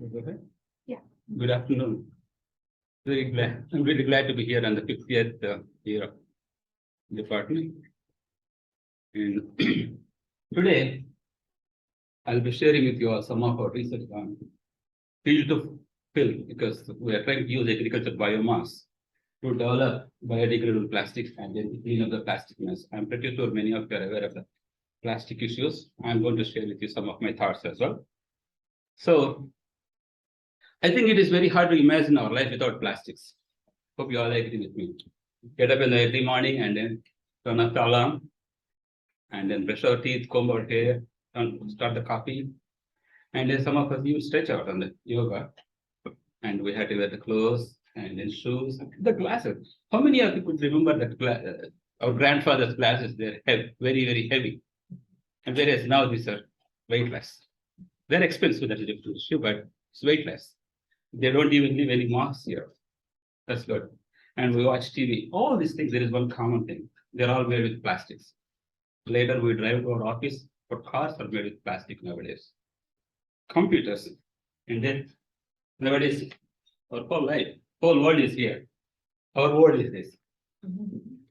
Okay. Yeah. Good afternoon. I'm really glad to be here on the 50th year of department. And today, I'll be sharing with you all some of our research on field of film because we are trying to use agricultural biomass to develop biodegradable plastics and then clean up the plastic mess. I'm pretty sure many of you are aware of the plastic issues. I'm going to share with you some of my thoughts as well. So I think it is very hard to imagine our life without plastics. Hope you all agree with me. Get up in the early morning and then turn off the alarm and then brush our teeth, comb our hair, and start the coffee. And then some of us even stretch out on the yoga. And we had to wear the clothes and then shoes, the glasses. How many of you could remember that our grandfather's glasses? They're heavy, very, very heavy. And whereas now these are weightless. They're expensive, that's a different issue, but it's weightless. They don't even leave any marks here. That's good. And we watch TV. All these things, there is one common thing. They're all made with plastics. Later, we drive to our office, but cars are made with plastic nowadays. Computers. And then nowadays, our whole life, whole world is here. Our world is this.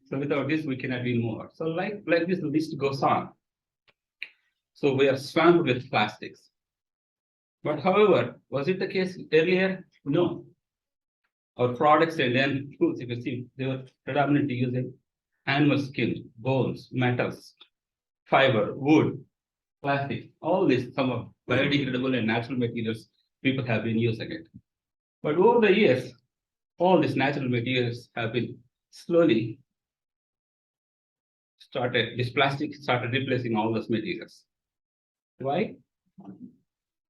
So without this, we cannot be more. So like this, the list goes on. So we are swamped with plastics. But however, was it the case earlier? No. Our products and then foods, you can see, they were predominantly using animal skin, bones, metals, fiber, wood, plastic, all these, some of biodegradable and natural materials people have been using it. But over the years, all these natural materials have been slowly this plastic started replacing all those materials. Why?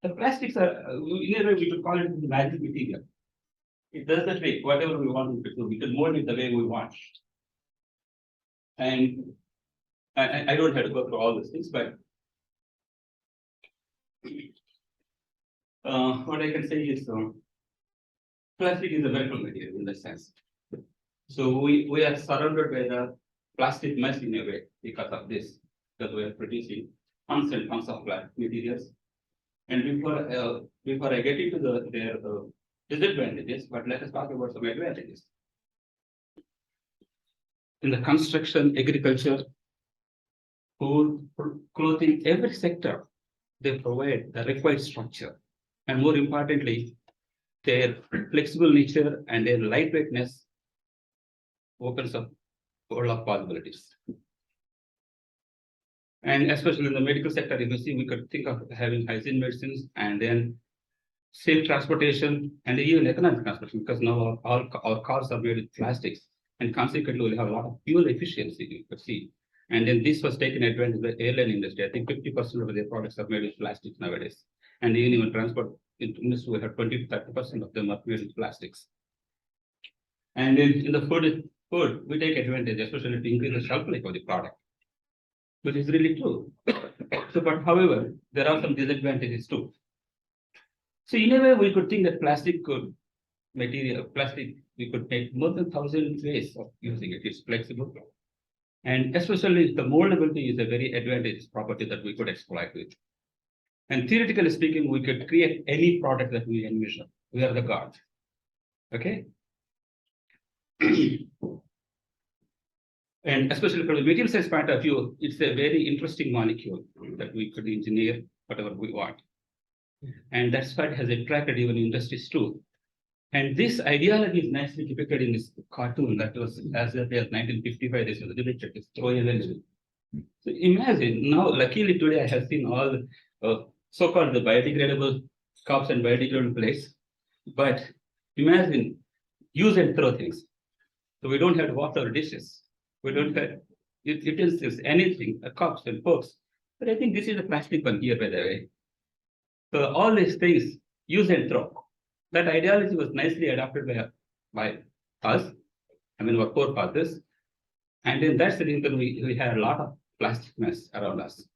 The plastics are, in a way, we could call it the magic material. It does the trick, whatever we want it to do. We can mold it the way we want. And I don't have to go through all these things, but what I can say is plastic is a miracle material in that sense. So we are surrounded by the plastic mess in a way because of this, because we are producing tons and tons of plastic materials. And before I get into their disadvantages, but let us talk about some advantages. In the construction, agriculture, food, clothing, every sector, they provide the required structure. And more importantly, their flexible nature and their lightweightness opens up a world of possibilities. And especially in the medical sector, you see, we could think of having hygiene medicines and then safe transportation and even economic transportation, because now all our cars are made with plastics, and consequently we have a lot of fuel efficiency, you could see. And then this was taken advantage by the airline industry. I think 50% of their products are made with plastics nowadays. And even transport industry, we have 20 to 30% of them are made with plastics. And in the food, we take advantage, especially to increase the shelf life of the product, which is really true. So, but however, there are some disadvantages too. So in a way, we could think that plastic, we could make more than 1,000 ways of using it. It's flexible. And especially the moldability is a very advantageous property that we could exploit with. And theoretically speaking, we could create any product that we envision. We are the gods. Okay? And especially from the material science point of view, it's a very interesting molecule that we could engineer whatever we want. And that's why it has attracted even industries too. And this ideology is nicely depicted in this cartoon that was as early as 1955. This was depicted. It's so imagine now, luckily today I have seen all so-called the biodegradable cups and biodegradable plates. But imagine use and throw things. So we don't have to wash our dishes. We don't have utensils, anything, cups and forks. But I think this is a plastic one here, by the way. So all these things, use and throw. That ideology was nicely adopted by us, I mean our forefathers. And then that's the reason we have a lot of plastic mess around us.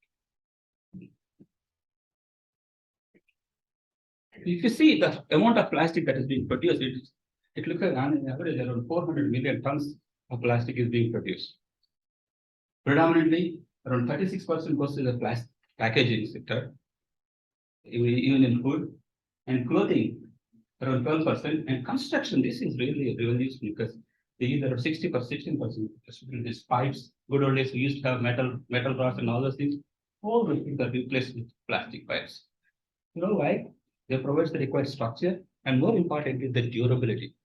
If you see the amount of plastic that is being produced, it looks like on average around 400 million tons of plastic is being produced. Predominantly, around 36% goes to the plastic packaging sector, even in food. and clothing around 12%, and construction, this is really revolutionary because they use around 16%, especially these pipes. Good old days, we used to have metal rods and all those things. All those things are replaced with plastic pipes. You know why? They provide the required structure, and more importantly, the durability.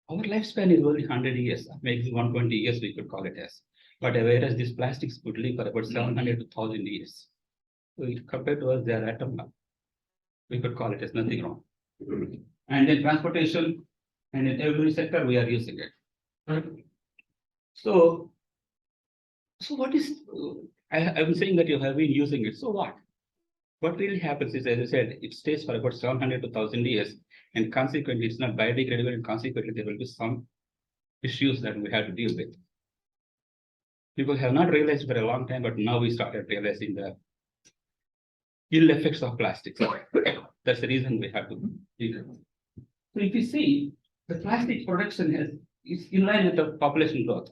Our lifespan is only 100 years, maybe 120 years, we could call it as. But whereas these plastics could live for about 700 to 1000 years. So compared to us, they are atom bomb. We could call it as nothing wrong. And in transportation and in every sector, we are using it. Right? So what is, I'm saying that you have been using it. So what? What really happens is, as I said, it stays for about 700 to 1000 years. And consequently, it's not biodegradable. And consequently, there will be some issues that we have to deal with. People have not realized for a long time, but now we started realizing the ill effects of plastics. That's the reason we have to deal with it. So if you see, the plastic production is in line with the population growth.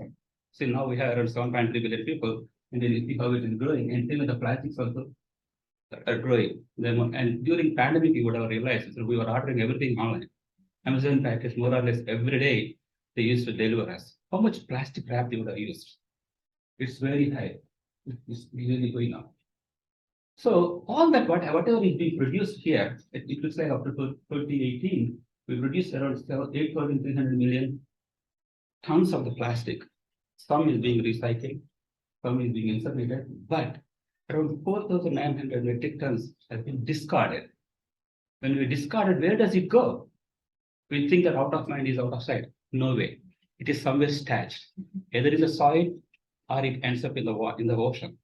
So now we have around 7.3 billion people, and then you see how it is growing, and even the plastics also are growing. And during pandemic, you would have realized that we were ordering everything online. Amazon package more or less every day they used to deliver us. How much plastic wrap they would have used? It's very high. It's really going up. So all that whatever is being produced here, it looks like after 2018, we produced around 8,300 million tons of the plastic. Some is being recycled, some is being incinerated, but around 4,900 metric tons have been discarded. When we discard it, where does it go? We think that out of mind is out of sight. No way. It is somewhere stashed, either in the soil or it ends up in the ocean.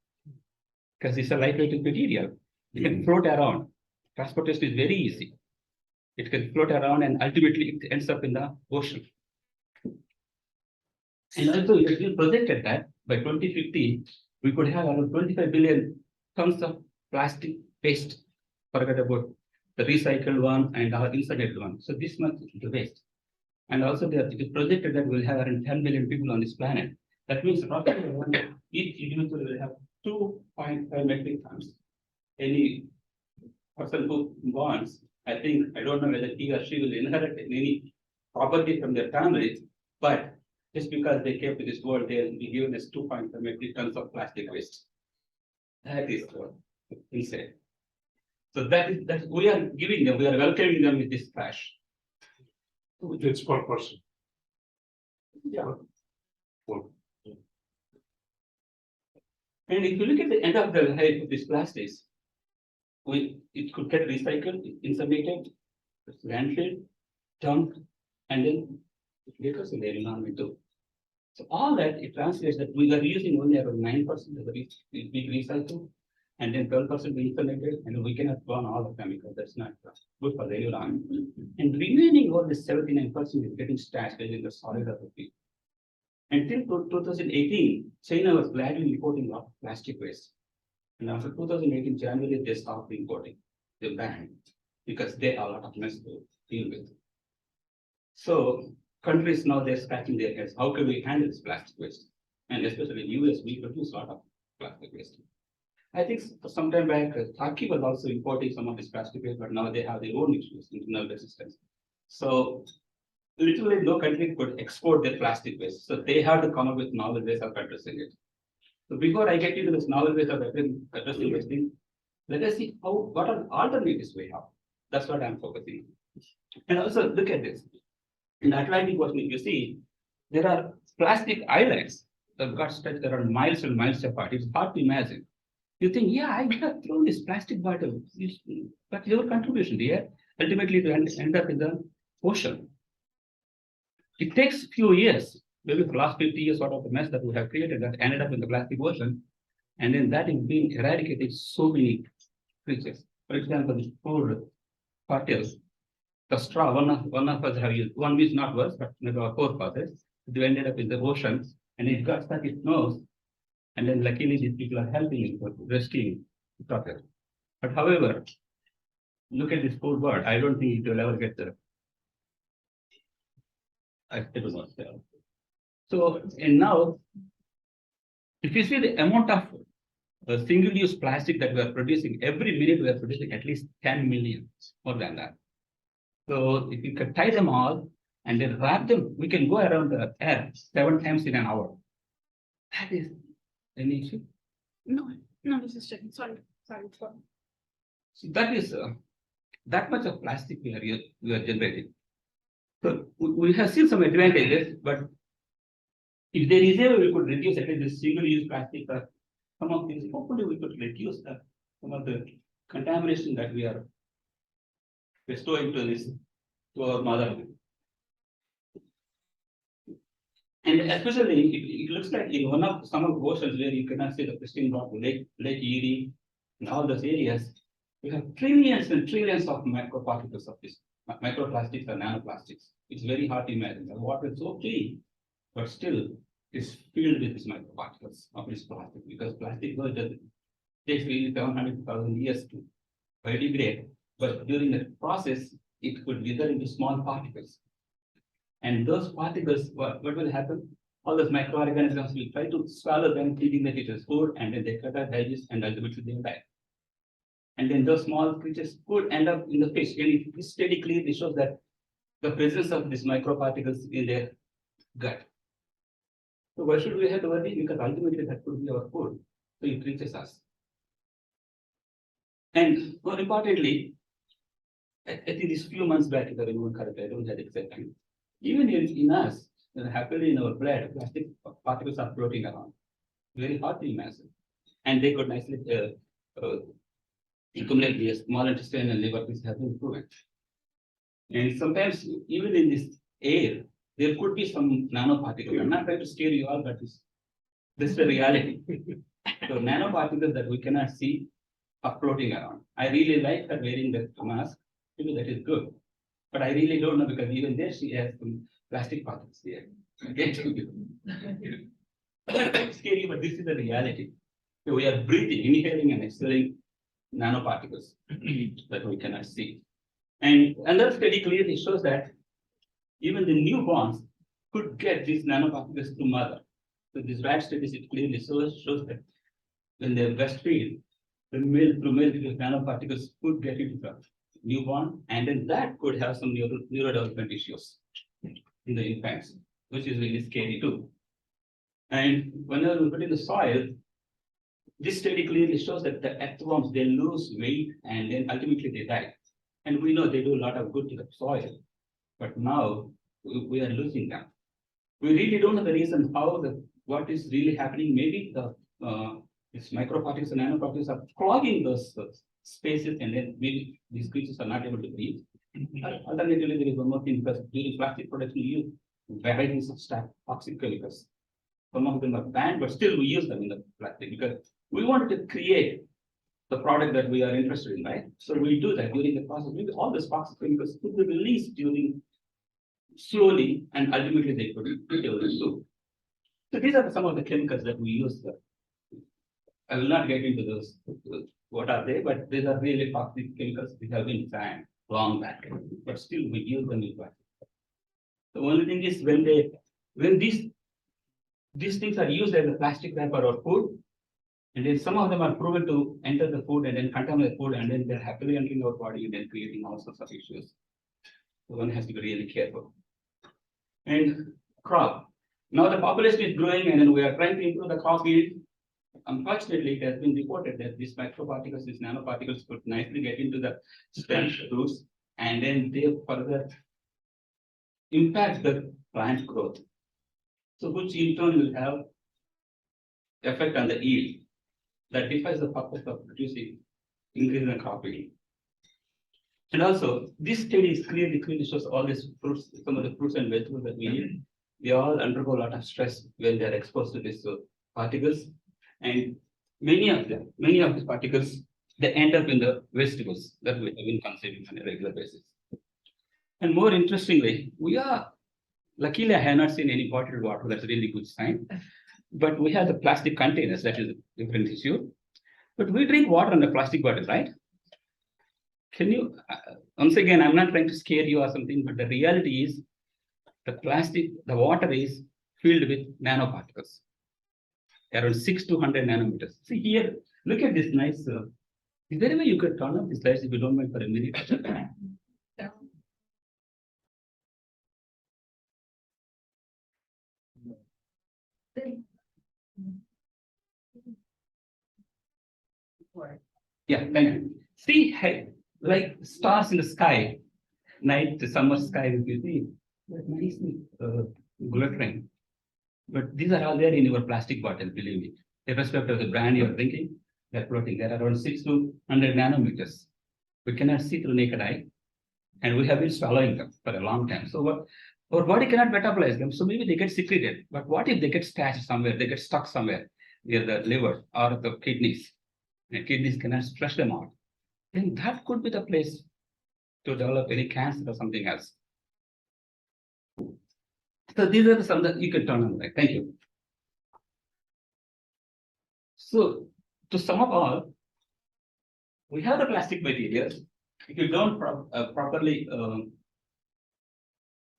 Because it's a lightweight material. It can float around. Transportation is very easy. It can float around and ultimately it ends up in the ocean. And also, it has been projected that by 2050, we could have around 25 billion tons of plastic waste. Forget about the recycled one and our incinerated one. So this much is the waste. And also, it is projected that we'll have around 10 billion people on this planet. That means roughly each individual will have 2.5 metric tons. Any person who wants, I don't know whether he or she will inherit any property from their family, but just because they came to this world, they will be given us 2.5 metric tons of plastic waste. That is insane. So that we are giving them, we are welcoming them with this trash. It's per person. Yeah. And if you look at the end of the life of these plastics, it could get recycled, incinerated, landfill, dumped, and then it goes in the environment too. So all that it translates that we are using only about 9% of the big recycle, and then 12% incinerated, and we cannot burn all of them because that's not good for the environment. And remaining all the 79% is getting stashed in the soil of the people. Until 2018, China was gladly importing a lot of plastic waste. And after 2018, January, they stopped importing. They banned because they have a lot of mess to deal with. So countries now they're scratching their heads. How can we handle this plastic waste? And especially in US, we produce a lot of plastic waste. I think some time back, Turkey was also importing some of this plastic waste, but now they have their own issues, internal resistance. So literally no country could export their plastic waste. So they have to come up with novel ways of addressing it. So before I get into this novel ways of addressing this thing, let us see what are alternatives we have. That's what I'm focusing on. And also look at this. In the Atlantic Ocean, if you see, there are plastic islands that got stretched around miles and miles apart. It's hard to imagine. You think, yeah, I have thrown this plastic bottle, but your contribution here, ultimately to end up in the ocean. It takes a few years, maybe for the last 50 years, out of the mess that we have created that ended up in the plastic ocean, and then that is being eradicated so many creatures. For example, the food cartels, the straw, one of us have used, one is not worse, but maybe our forefathers, they ended up in the ocean, and it got stuck its nose, and then luckily these people are helping it, rescuing the cartel. But however, look at this poor bird. I don't think it will ever get there. It was not there. So, and now, if you see the amount of the single-use plastic that we are producing, every minute we are producing at least 10 million, more than that. So if you can tie them all and then wrap them, we can go around the earth 7 times in an hour. That is an issue. No, no, this is checking. Sorry. So that is that much of plastic we are generating. So we have seen some advantages, but if there is a way we could reduce at least this single-use plastic or some of these, hopefully we could reduce some of the contamination that we are bestowing to our mother. And especially it looks like in some of the oceans where you cannot see the pristine water, Lake Erie, and all those areas, we have trillions and trillions of microparticles of this microplastics or nanoplastics. It's very hard to imagine. The water is so clean, but still is filled with these microparticles of this plastic, because plastic takes really 700,000 years to biodegrade, but during the process, it could wither into small particles. And those particles, what will happen? All those microorganisms will try to swallow them, thinking that it is food, and then they cannot digest, and ultimately they will die. And then those small creatures could end up in the fish. And this study clearly shows that the presence of these microparticles in their gut. So why should we have to worry? Because ultimately that could be our food. So it reaches us. And more importantly, I think this few months back, if I remember correctly, I don't have the exact time. Even in us, happily in our blood, plastic particles are floating around. Very hard to imagine. And they could nicely accumulate the small intestine and liver, which have been proven. And sometimes, even in this air, there could be some nanoparticles. I'm not trying to scare you all, but this is the reality. So nanoparticles that we cannot see are floating around. I really like her wearing the mask, because that is good. But I really don't know, because even there she has some plastic particles there. Again, scary, but this is the reality. So we are breathing, inhaling and exhaling nanoparticles that we cannot see. And another study clearly shows that even the newborns could get these nanoparticles through mother. So this rat studies, it clearly shows that when they breastfeed, the milk through milk, these nanoparticles could get into the newborn, and then that could have some neurodevelopment issues in the infants, which is really scary too. And whenever we put in the soil, this study clearly shows that the earthworms, they lose weight and then ultimately they die. And we know they do a lot of good to the soil, but now we are losing them. We really don't know the reason what is really happening. Maybe these microparticles and nanoparticles are clogging those spaces, and then maybe these creatures are not able to breathe. Alternatively, there is one more thing, because during plastic production, we use varieties of toxic chemicals. Some of them are banned, but still we use them in the plastic because we wanted to create the product that we are interested in, right? So we do that during the process. Maybe all the toxic chemicals could be released slowly, and ultimately they could be killed too. So these are some of the chemicals that we use. I will not get into those, what are they, but these are really toxic chemicals which have been banned long back, but still we use them in plastic. The only thing is when these things are used as a plastic wrapper or food, and then some of them are proven to enter the food and then contaminate food, and then they're happily entering our body and then creating all sorts of issues. So one has to be really careful. And crop. Now the population is growing, and then we are trying to improve the crop yield. Unfortunately, it has been reported that these microparticles, these nanoparticles could nicely get into the stem roots, and then they further impact the plant growth. So which in turn will have effect on the yield. That defies the purpose of producing increase in the crop yield. And also, this study clearly shows all these fruits, some of the fruits and vegetables that we eat, they all undergo a lot of stress when they are exposed to these particles. And many of these particles, they end up in the vegetables that we have been consuming on a regular basis. And more interestingly, luckily I have not seen any bottled water. That's a really good sign. But we have the plastic containers, that is a different issue. But we drink water in the plastic bottle, right? Can you, once again, I'm not trying to scare you or something, but the reality is the water is filled with nanoparticles, around 6 to 100 nanometers. See here, Look at this nice, is there a way you could turn off the slides if you don't mind for a minute? Yeah, thank you. See, hey, like stars in the sky, night, summer sky, if you see, like nicely glittering. But these are all there in your plastic bottle, believe me. Irrespective of the brand you're drinking, they're floating. They're around 6 to 100 nanometers. We cannot see through naked eye, and we have been swallowing them for a long time. So what, our body cannot metabolize them. So maybe they get secreted. But what if they get stashed somewhere? They get stuck somewhere near the liver or the kidneys, and kidneys cannot flush them out. Then that could be the place to develop any cancer or something else. So these are some that you can turn on. Right? Thank you. So to sum up all, we have the plastic materials. If you don't properly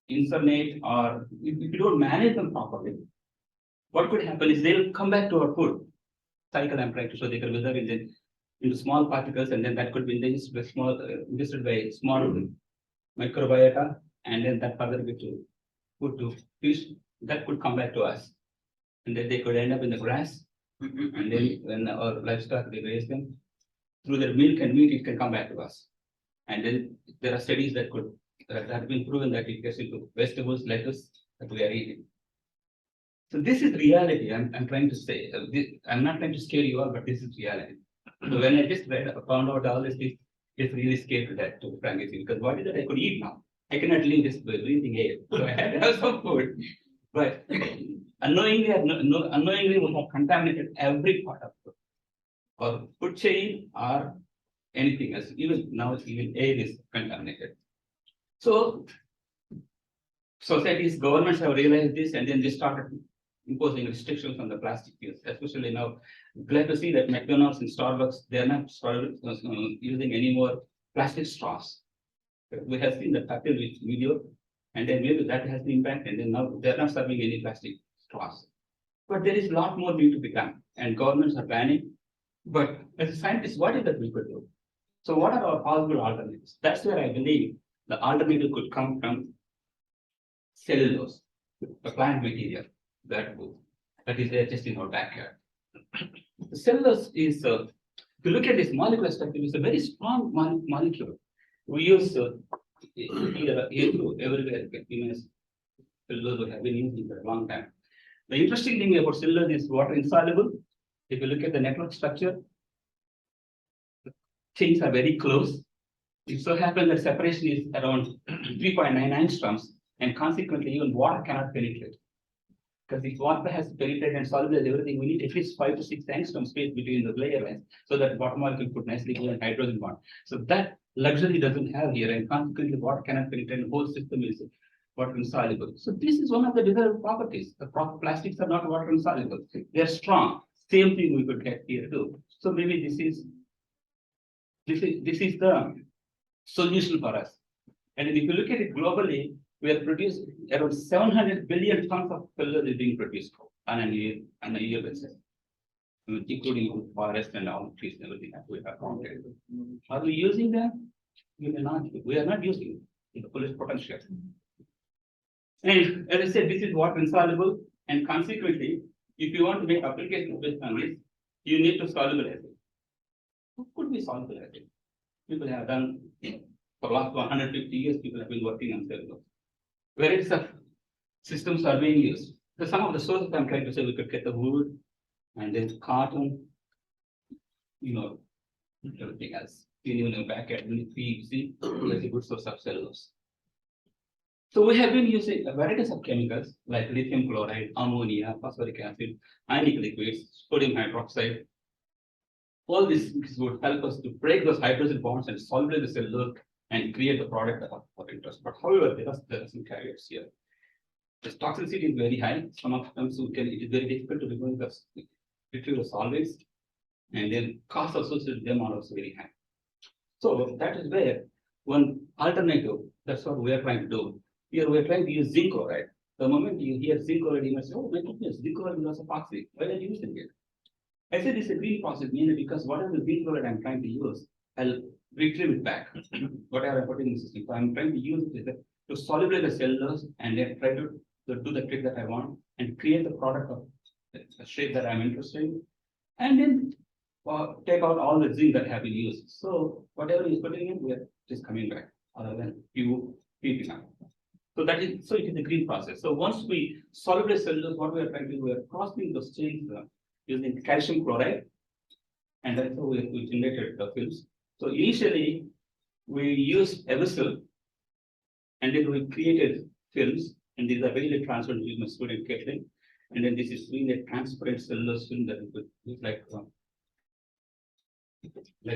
inseminate or if you don't manage them properly, what could happen is they'll come back to our food cycle. I'm trying to show they can wither into small particles, and then that could be ingested by small microbiota, and then that further get to food to fish. That could come back to us, and then they could end up in the grass. And then when our livestock they raise them through their milk and meat, it can come back to us. And then there are studies that have been proven that it gets into vegetables, lettuce that we are eating. So this is reality. I'm trying to say. I'm not trying to scare you all, but this is reality. So when I just found out all this, it's really scared to that, to frankly, because what is it I could eat now? I cannot leave this breathing air, so I had to have some food. But unknowingly, unknowingly, we have contaminated every part of food, or food chain, or anything else. Even now, even air is contaminated. So societies, governments have realized this, and then they started imposing restrictions on the plastic use. Especially now, glad to see that McDonald's and Starbucks, they are not using any more plastic straws. We have seen the Patel video, and then maybe that has the impact, and then now they're not serving any plastic straws. But there is a lot more need to be done, and governments are planning. But as a scientist, what is that we could do? So what are our possible alternatives? That's where I believe the alternative could come from cellulose, the plant material that is there just in our backyard. The cellulose is, if you look at this molecular structure, it's a very strong molecule. We use here everywhere. Cellulose we have been using for a long time. The interesting thing about cellulose is water insoluble. If you look at the network structure, the chains are very close. It so happens that separation is around 3.9 angstroms, and consequently, even water cannot penetrate. Because if water has to penetrate and solubilize everything, we need at least 5 to 6 angstrom space between the layer lines, so that water molecule could nicely go in hydrogen bond. So that luxury doesn't have here, and consequently, water cannot penetrate. The whole system is water insoluble. So this is one of the desirable properties. The plastics are not water insoluble; they are strong. Same thing we could get here too. So maybe this is the solution for us. And if you look at it globally, we are producing around 700 billion tons of cellulose is being produced on a year basis, including forest and all trees and everything that we have counted. Are we using them? We are not using the fullest potential. And as I said, this is water insoluble, and consequently, if you want to make applications based on this, you need to solubilize it. What could be solubilized? People have done for the last 150 years, people have been working on cellulose. Varieties of systems are being used. So some of the sources I'm trying to say, we could get the wood and then cotton, everything else. Even in the back end, you see, there's a good source of cellulose. So we have been using varieties of chemicals like lithium chloride, ammonia, phosphoric acid, ionic liquids, sodium hydroxide. All this would help us to break those hydrogen bonds and solubilize the cellulose and create the product of interest. But however, there are some caveats here. The toxicity is very high. Some of them it is very difficult to remove the solvents, and then cost associated with them are also very high. So that is where one alternative, that's what we are trying to do. Here we are trying to use zinc chloride. The moment you hear zinc chloride, you must say, oh my goodness, zinc chloride is also toxic. Why are you using it? I said it's a green process mainly because whatever the green product I'm trying to use, I'll retrieve it back, whatever I put in the system. So I'm trying to use it to solubilize the cellulose and then try to do the trick that I want and create the product of the shape that I'm interested in. And then take out all the zinc that have been used. So whatever is putting in, we are just coming back other than few phenol. So that is, so it is a green process. So once we solubilize cellulose, what we are trying to do, we are crossing those chains using calcium chloride, and that's how we generated the films. So initially, we used a vessel, and then we created films, and these are very transparent. With my student Caitlin, and then this is really a transparent cellulose film that is like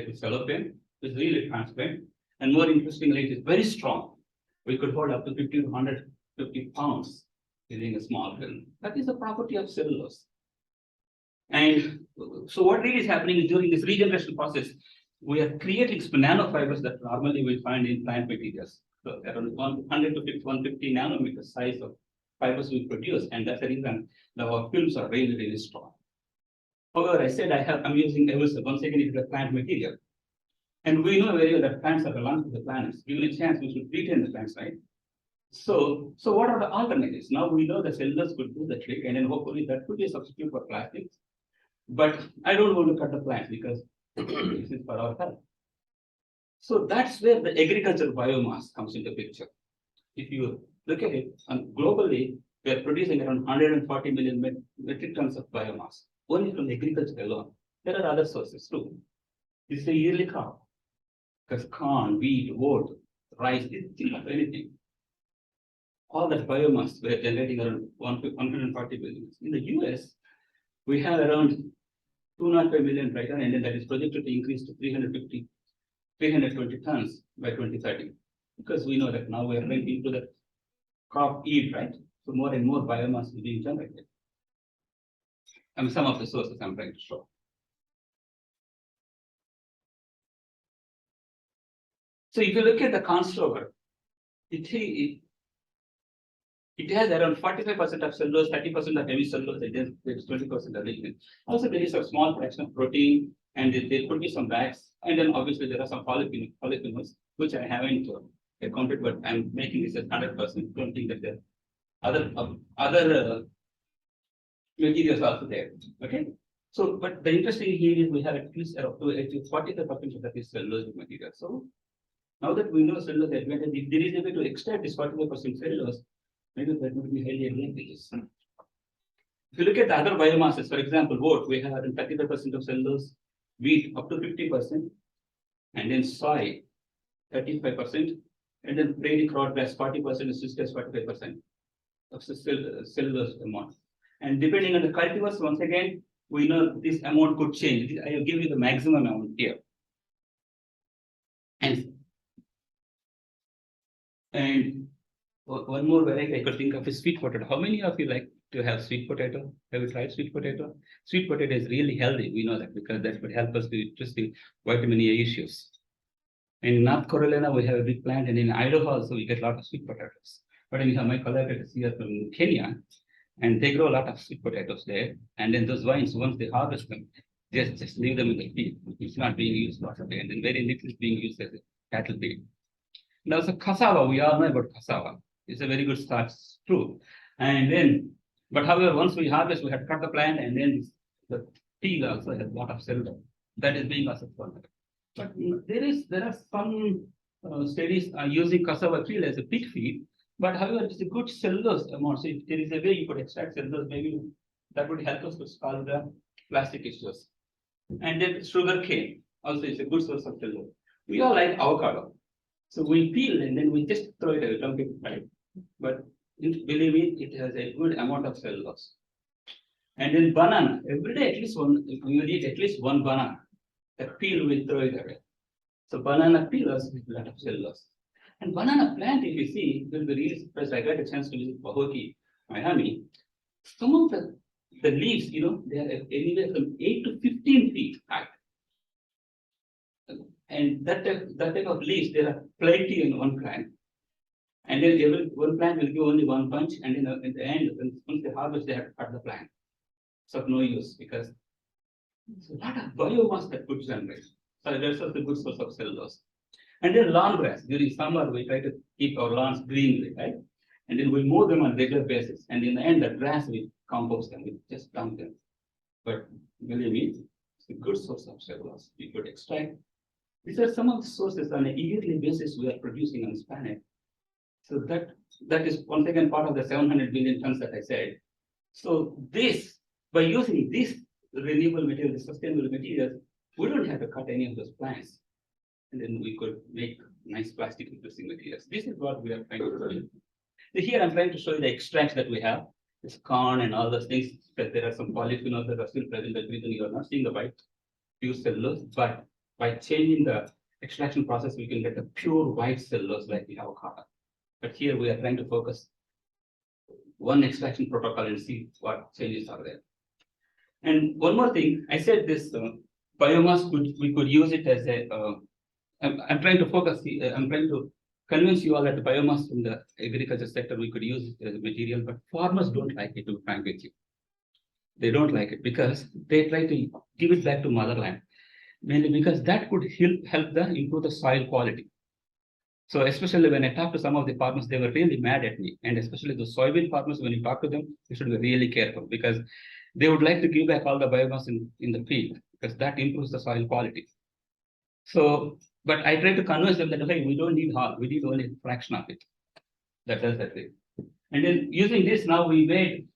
a cellophane. It's really transparent, and more interestingly, it is very strong. We could hold up to 50 to 150 pounds using a small film. That is the property of cellulose. And so what really is happening is during this regeneration process, we are creating nanofibers that normally we find in plant materials. So around 100 to 150 nanometer size of fibers we produce, and that's the reason that our films are really, really strong. However, I said I'm using aerosol. Once again, it is a plant material. And we know very well that plants are the lungs of the planets. Given a chance, we should retain the plants, right? So what are the alternatives? Now we know the cellulose could do the trick, and then hopefully that could be a substitute for plastics. But I don't want to cut the plants because this is for our health. So that's where the agricultural biomass comes into picture. If you look at it, globally, we are producing around 140 million metric tons of biomass, only from agriculture alone. There are other sources too. This is a yearly crop, because corn, wheat, oat, rice, anything. All that biomass we are generating around 140 billion. In the US, we have around 205 million right now, and then that is projected to increase to 320 tons by 2030. Because we know that now we are going into the crop yield, right? So more and more biomass is being generated. And some of the sources I'm trying to show. So if you look at the corn stover, it has around 45% of cellulose, 30% of heavy cellulose, and then there's 20% of lignin. Also, there is a small fraction of protein, and there could be some wax, and then obviously there are some polyphenols, which I haven't accounted, but I'm making this as 100%. Don't think that there are other materials also there. Okay. So, but the interesting here is we have at least 45% of that is cellulose material. So now that we know cellulose advantage, if there is a way to extract this 45% cellulose, maybe that would be highly advantageous. If you look at the other biomasses, for example, oat, we have 35% of cellulose, wheat up to 50%, and then soy 35%, and then prairie crabgrass 40%, and citrus 45% of cellulose amount. And depending on the cultivars, once again, we know this amount could change. I will give you the maximum amount here. And one more variety I could think of is sweet potato. How many of you like to have sweet potato? Have you tried sweet potato? Sweet potato is really healthy. We know that because that would help us to just the vitamin A issues. In North Carolina, we have a big plant, and in Idaho also we get a lot of sweet potatoes. But we have my collaborators here from Kenya, and they grow a lot of sweet potatoes there. And then those vines, once they harvest them, just leave them in the field. It's not being used lots of it, and then very little is being used as a cattle feed. And also cassava, we all know about cassava. It's a very good starch too. And then, but however, once we harvest, we have to cut the plant, and then the peel also has a lot of cellulose that is being also formed. But there are some studies using cassava peel as a pig feed. But however, it's a good cellulose amount. So if there is a way you could extract cellulose, maybe that would help us to solve the plastic issues. And then sugar cane also is a good source of cellulose. We all like avocado. So we peel and then we just throw it away, dump it, right? But believe me, it has a good amount of cellulose. And then banana, every day at least one, we will eat at least one banana. The peel we throw it away. So banana peel also has a lot of cellulose. And banana plant, if you see, you'll be really surprised. I got a chance to visit Pahokee, Miami. Some of the leaves, they are anywhere from 8 to 15 feet high. And that type of leaves, there are plenty in one plant. And then one plant will give only one bunch, and then at the end, once they harvest, they have to cut the plant. So no use, because So a lot of biomass that could generate. So that's also a good source of cellulose. And then lawn grass. During summer, we try to keep our lawns green, right? And then we mow them on regular basis. And in the end, the grass we compost them, we just dump them. But believe me, it's a good source of cellulose. We could extract. These are some of the sources on a yearly basis we are producing on this planet. So that is once again part of the 700 billion tons that I said. So this, by using this renewable material, the sustainable materials, we don't have to cut any of those plants. And then we could make nice plastic replacing materials. This is what we are trying to do. So here I'm trying to show you the extracts that we have. This corn and all those things, that there are some polyphenols that are still present. That reason you are not seeing the white pure cellulose, but by changing the extraction process, we can get a pure white cellulose like we have a cotton. But here we are trying to focus one extraction protocol and see what changes are there. And one more thing, I said this biomass we could use it as a. I'm trying to focus. I'm trying to convince you all that the biomass from the agriculture sector we could use it as a material, but farmers don't like it. To be frank with you, they don't like it because they try to give it back to motherland, mainly because that could help them improve the soil quality. So especially when I talk to some of the farmers, they were really mad at me. And especially the soybean farmers, when you talk to them, you should be really careful because they would like to give back all the biomass in the field because that improves the soil quality. So, but I try to convince them that, hey, we don't need all, we need only a fraction of it. That does that way. And then using this, now we made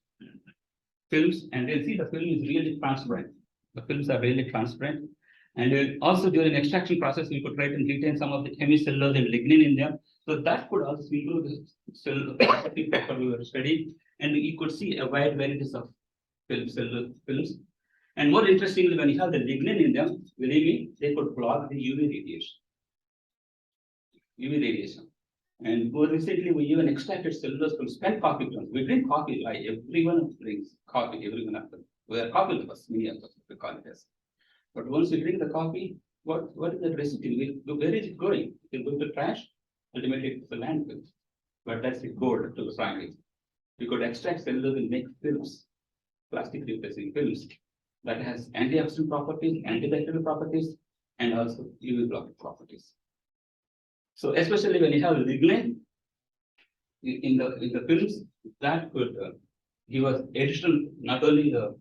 films, and then see the film is really transparent. The films are really transparent. And then also during extraction process, we could try to retain some of the hemicellulose and lignin in them. So that could also improve the cell that we were studying. And you could see a wide varieties of films. And more interestingly, when you have the lignin in them, believe me, they could block the UV radiation. And more recently, we even extracted cellulose from spent coffee grounds. We drink coffee, like everyone drinks coffee, everyone of them. We are coffee lovers, many of us, we call it as. But once you drink the coffee, what is the residue? Where is it going? It will go to trash, ultimately it's a landfill. But that's the gold to the science. We could extract cellulose and make films, plastic replacing films that has antioxidant properties, antibacterial properties, and also UV blocking properties. So especially when you have lignin in the films, that could give us additional, not only the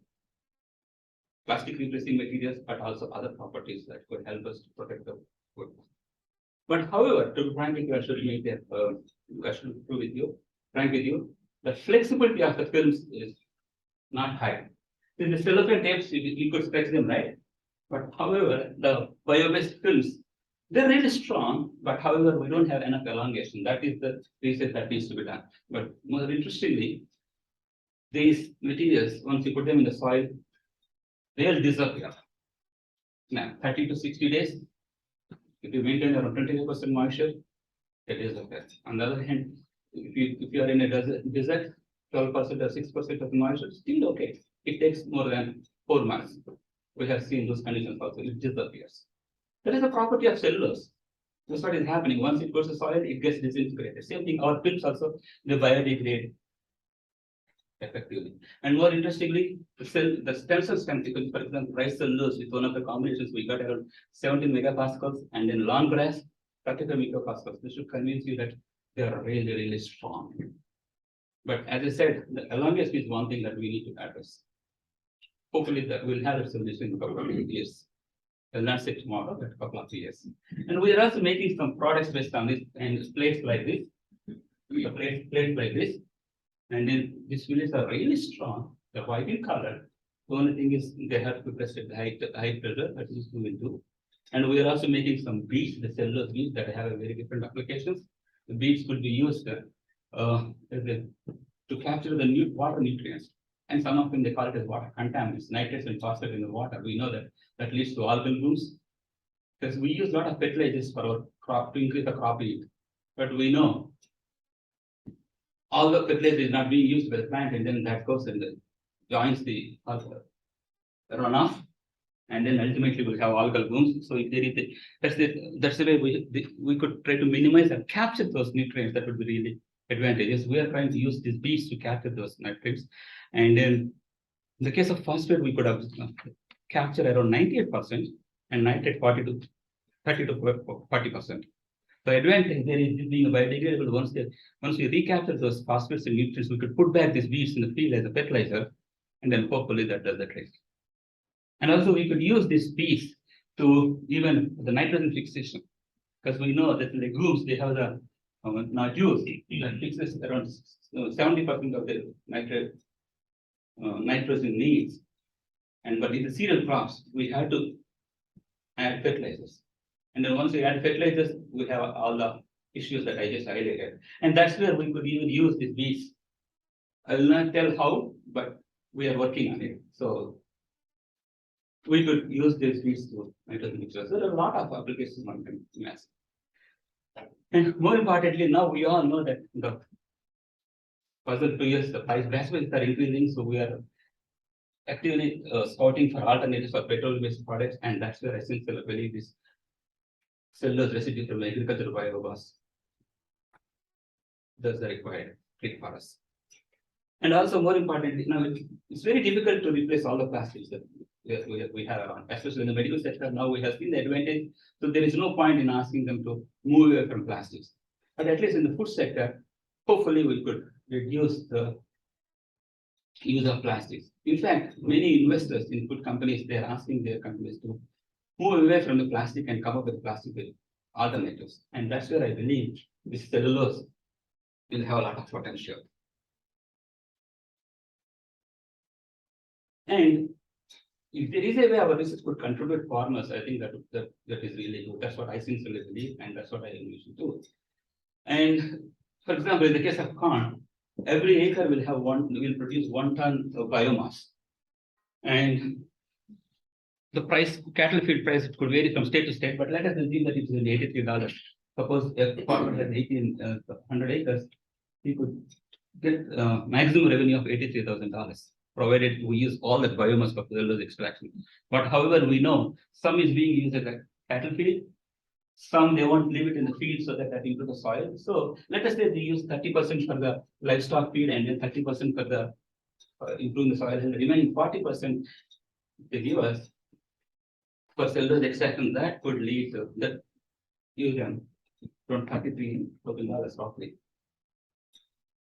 plastic replacing materials, but also other properties that could help us to protect the food. But however, to be frank with you, I should make that, I should prove with you, frank with you, the flexibility of the films is not high. In the cellophane tapes, you could stretch them, right? But however, the bio-based films, they're really strong, but however, we don't have enough elongation. That is the research that needs to be done. But more interestingly, these materials, once you put them in the soil, they'll disappear. Now, 30 to 60 days, if you maintain around 25% moisture, it disappears. On the other hand, if you are in a desert, 12% or 6% of moisture, still okay. It takes more than 4 months. We have seen those conditions also, it disappears. That is the property of cellulose. That's what is happening. Once it goes to soil, it gets disintegrated. Same thing, our films also, they biodegrade effectively. And more interestingly, the stem cell strength, for example, rice cellulose with one of the combinations, we got around 17 megapascals, and then lawn grass, 35 megapascals. This should convince you that they are really, really strong. But as I said, the elongation is one thing that we need to address. Hopefully that we'll have a solution in a couple of years. Well, not say tomorrow, but a couple of years. And we are also making some products based on this, and plates like this, plates like this. And then these fillets are really strong. They're white in color. The only thing is they have to be pressed at high pressure, that is 2 into. And we are also making some beads, the cellulose beads that have a very different applications. The beads could be used to capture the water nutrients. And some of them they call it as water contaminants, nitrates and phosphate in the water. We know that leads to algal blooms. Because we use a lot of fertilizers for our crop to increase the crop yield. But we know all the fertilizer is not being used by the plant, and then that goes and joins the runoff, and then ultimately we have algal blooms. So if there is that's the way we could try to minimize and capture those nutrients. That would be really advantageous. We are trying to use these beads to capture those nutrients, and then in the case of phosphate, we could have capture around 98% and nitrate 30 to 40%. The advantage there is being biodegradable. Once we recapture those phosphates and nutrients, we could put back these weeds in the field as a fertilizer, and then hopefully that does the trick. And also we could use this piece to even the nitrogen fixation, because we know that the legumes, they have the nodules that fixes around 70% of the nitrogen needs. But in the cereal crops, we have to add fertilizers. And then once we add fertilizers, we have all the issues that I just highlighted. And that's where we could even use this bees. I will not tell how, but we are working on it. So we could use these bees to nitrogen fixers. So there are a lot of applications one can imagine. And more importantly, now we all know that the puzzle 2 years, the price baskets are increasing. So we are actively scouting for alternatives for petrol-based products. And that's where essentially I believe this cellulose residue from agricultural biogas does the required trick for us. And also more importantly, now it's very difficult to replace all the plastics that we have around, especially in the medical sector. Now we have seen the advantage, so there is no point in asking them to move away from plastics. But at least in the food sector, hopefully we could reduce the use of plastics. In fact, many investors in food companies, they are asking their companies to move away from the plastic and come up with plastic alternatives. And that's where I believe this cellulose will have a lot of potential. And if there is a way our research could contribute farmers, I think that is really good. That's what I sincerely believe, and that's what I envision too. And for example, in the case of corn, every acre will produce 1 ton of biomass. And the price, cattle feed price, could vary from state to state, but let us assume that it is $83. Suppose a farmer has 100 acres, he could get maximum revenue of $83,000, provided we use all that biomass for cellulose extraction. But however, we know some is being used as a cattle feed, some they won't leave it in the field so that into the soil. So let us say they use 30% for the livestock feed and then 30% for the improving the soil, and the remaining 40% they give us for cellulose extraction. That could lead to that use them from $33,000 roughly.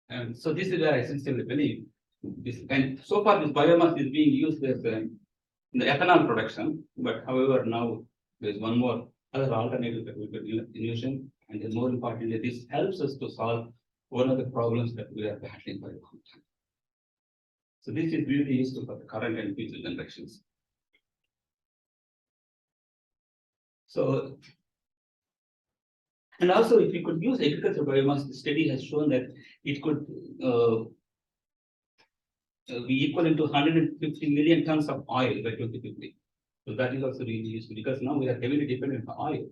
And so this is where I sincerely believe this. And so far, this biomass is being used as in the ethanol production. But however, now there's one more other alternative that we could envision. And then more importantly, this helps us to solve one of the problems that we are battling for a long time. So this is really useful for the current and future generations. So, and also if we could use agricultural biomass, the study has shown that it could be equivalent to 150 million tons of oil by 2050. So that is also really useful because now we are heavily dependent on oil.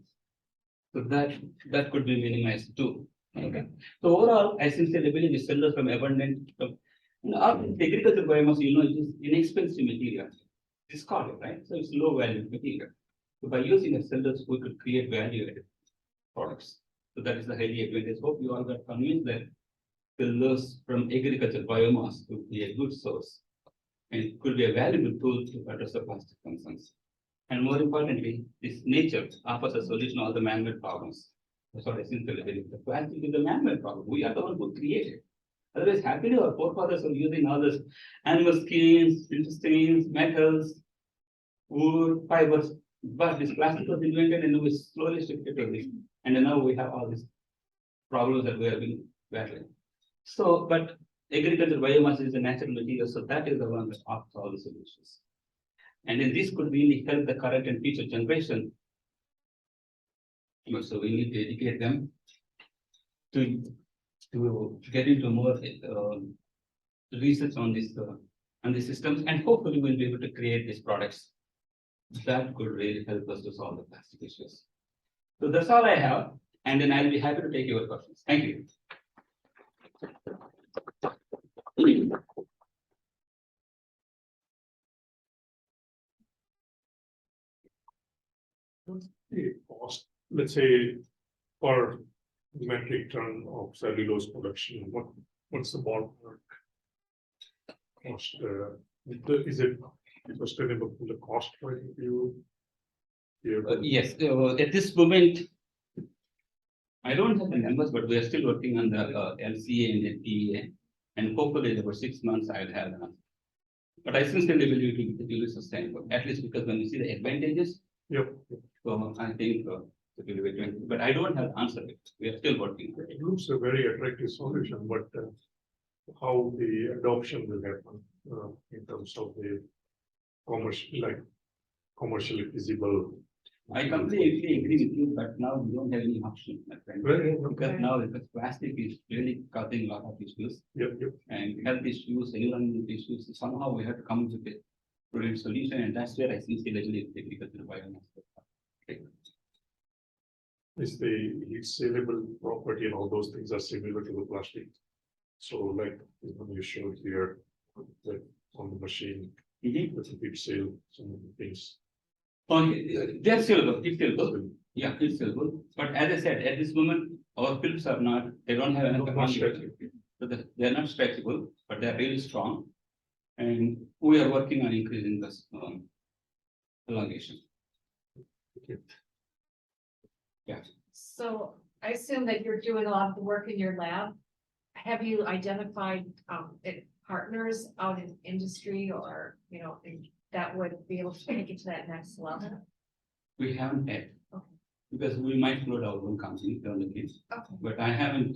So that could be minimized too. Okay. So overall, I sincerely believe the cellulose from abundant. Agricultural biomass, it is inexpensive material. Discarded, right? So it's low value material. So by using a cellulose, we could create value-added products. So that is the highly advantage. Hope you all got convinced that cellulose from agricultural biomass could be a good source and it could be a valuable tool to address the plastic concerns. And more importantly, this nature offers a solution to all the man-made problems. That's what I sincerely believe. The plastic is a man-made problem. We are the one who created it. Otherwise, happily our forefathers were using all this animal skins, intestines, metals, wood, fibers. But this plastic was invented and we slowly shifted to this. And then now we have all these problems that we have been battling. So, but agricultural biomass is a natural material, so that is the one that offers all the solutions. And then this could really help the current and future generation. So we need to educate them to get into more research on these systems, and hopefully we'll be able to create these products that could really help us to solve the plastic issues. So that's all I have, and then I'll be happy to take your questions. Thank you. The cost, let's say, per metric ton of cellulose production, what's the ballpark cost? Is it sustainable from the cost point of view? Yeah, Yes, at this moment, I don't have the numbers, but we are still working on the LCA and the TEA. And hopefully in about 6 months, I'll have enough. But I sincerely believe it will be sustainable, at least because when you see the advantages, yep. so I think it will be advantageous. But I don't have answer yet. We are still working. It looks a very attractive solution, but how the adoption will happen in terms of the commercially feasible. I completely agree with you, but now we don't have any option, my friend. Because now because plastic is really causing a lot of issues Yep, yep. and health issues, environmental issues. Somehow we have to come with a brilliant solution, and that's where I sincerely is technical to biomass. Is the heat saleable property and all those things are similar to the plastic. So like when you showed here, that on the machine, with the heat sale, some of the things. Okay, they're still good, it's still good. Yeah, it's still good. But as I said, at this moment, our films are not, they don't have enough capacity. So they're not stretchable, but they're really strong. And we are working on increasing this elongation. Yeah. So I assume that you're doing a lot of the work in your lab. Have you identified partners out in industry or, that would be able to take it to that next level? We haven't yet. Okay. Because we might float our own company on the case, Okay. but I haven't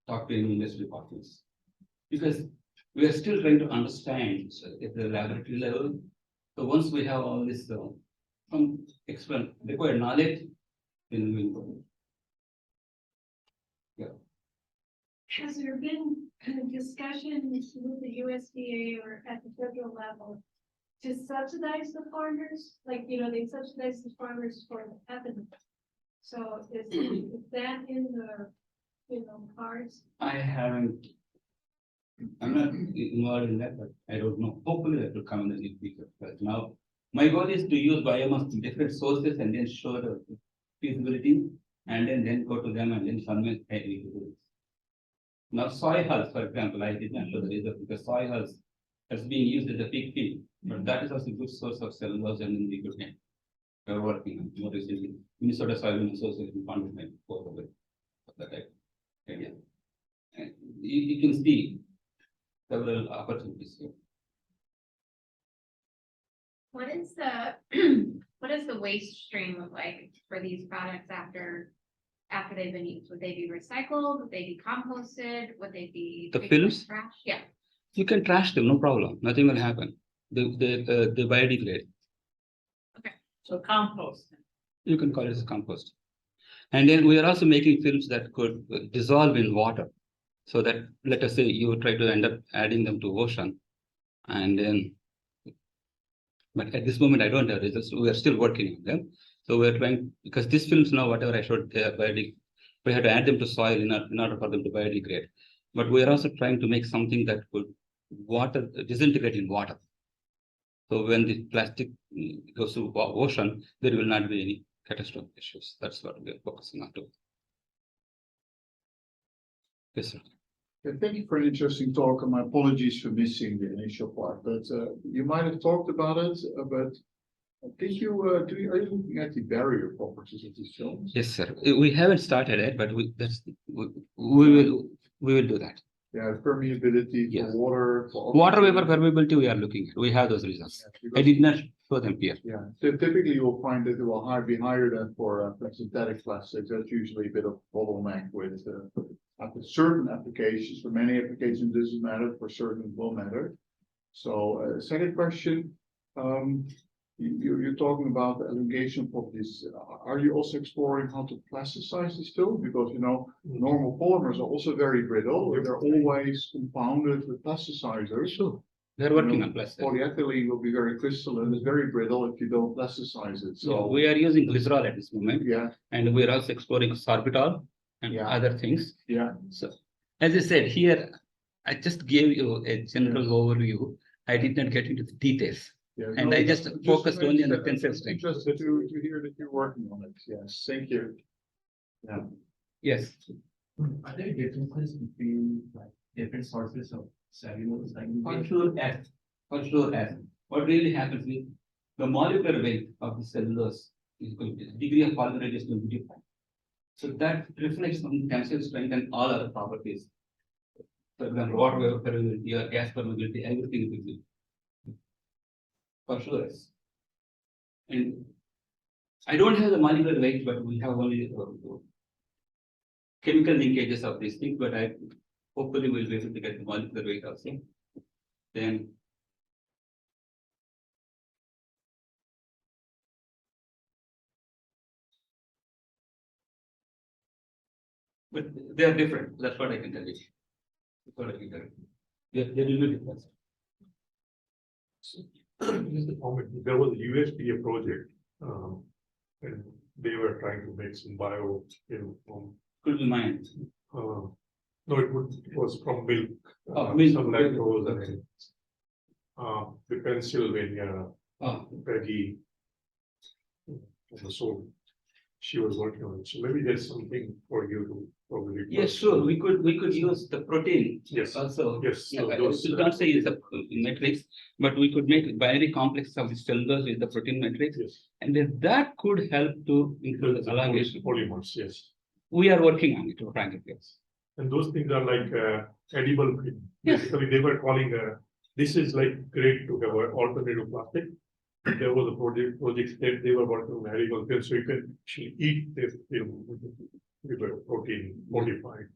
talked to any industry partners. Because we are still trying to understand at the laboratory level. So once we have all this some required knowledge, then we will go. Has there been discussions with the USDA or at the federal level to subsidize the farmers? Like, they subsidize the farmers for the ethanol. So is that in the, cards? I haven't. I'm not involved in that, but I don't know. Hopefully that will come in the near future. But now, my goal is to use biomass from different sources and then show the feasibility, and then go to them and then convince hey, we can do this. Now, soy hulls, for example, I did not show the result because soy hulls has been used as a pig feed, but that is also a good source of cellulose and in the good name. We're working on more recently. Minnesota Soil Association funded my both of it. That idea. And you can see several opportunities here. What is the what does the waste stream look like for these products after they've been used? Would they be recycled? Would they be composted? Would they be The taken films? as trash? Yeah. You can trash them, no problem. Nothing will happen. They biodegrade. So compost. You can call it as compost. And then we are also making films that could dissolve in water. So that, let us say, you try to end up adding them to ocean. And then, but at this moment, I don't have results. We are still working on them. So we're trying, because these films now, whatever I showed, they are we have to add them to soil in order for them to biodegrade. But we are also trying to make something that could disintegrate in water. So when the plastic goes to ocean, there will not be any catastrophic issues. That's what we are focusing on too. Yes, sir. Thank you for an interesting talk, and my apologies for missing the initial part, but you might have talked about it, but did you, are you looking at the barrier properties of these films? Yes, sir. We haven't started it, but we will do that. Yeah, permeability for Yes. water. For Water oxygen. vapor permeability, we are looking at. We have those results. Yeah, I because- did not show them here. Yeah, so typically you'll find that it will be higher than for synthetic plastics. That's usually a bit of bottleneck with certain applications. For many applications, it doesn't matter. For certain, it will matter. So, second question, you're talking about the elongation properties. Are you also exploring how to plasticize this film? Because normal polymers are also very brittle. They're always compounded with plasticizers. Sure. They're working on plastic. Polyethylene will be very crystalline. It's very brittle if you don't plasticize it. So So we are using glycerol at this moment, yeah, and we are also exploring sorbitol and Yeah. other things. yeah. So, as I said here, I just gave you a general overview. I did not get into the details. Yeah, And I just focused only on the tensile I'm strength. interested to hear that you're working on it. Yes, thank you. Yeah. Yes. Are there differences between like different sources of cellulose? Like For sure, as. what really happens is the molecular weight of the cellulose is going to, the degree of polymerization is going to be different. So that reflects on the tensile strength and all other properties. For example, water vapor permeability or gas permeability, everything will be for sure. And I don't have the molecular weight, but we have only chemical linkages of these things, but I hopefully will be able to get the molecular weight also. Then but they are different. That's what I can tell you. That's what I can tell you. They will be different. Just a comment, there was a USDA project, and they were trying to make some bio, from, Could be mine. no, it was from milk. Milk. Some lactose and, the Pennsylvania Oh, Peggy. So she was working on it, so maybe there's something for you to probably. yes, sure. We could use the protein Yes, also. yes. Yeah, So I those, should not say it's a matrix, but we could make binary complexes of the cellulose with the protein matrix, yes. and then that could help to include the elongation. Polymers, yes. We are working on it, frankly. Yes. And those things are like edible. Yes. Basically, they were calling this is like great to have an alternative plastic. There was a project that they were working on edible film, so you can actually eat this film with a protein modified.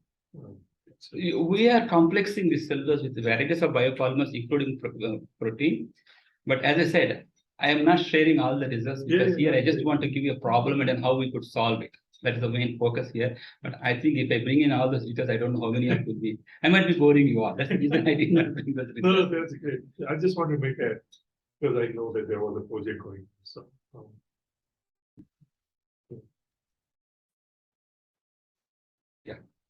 We are complexing the cellulose with varieties of biopolymers, including protein. But as I said, I am not sharing all the results because Yeah, here I just want to give you a problem and how we could solve it. That is the main focus here. But I think if I bring in all those details, I don't know how many I could be. I might be boring you all. That's the reason I did not bring those No, results. that's great. I just want to make a, because I know that there was a project going, so.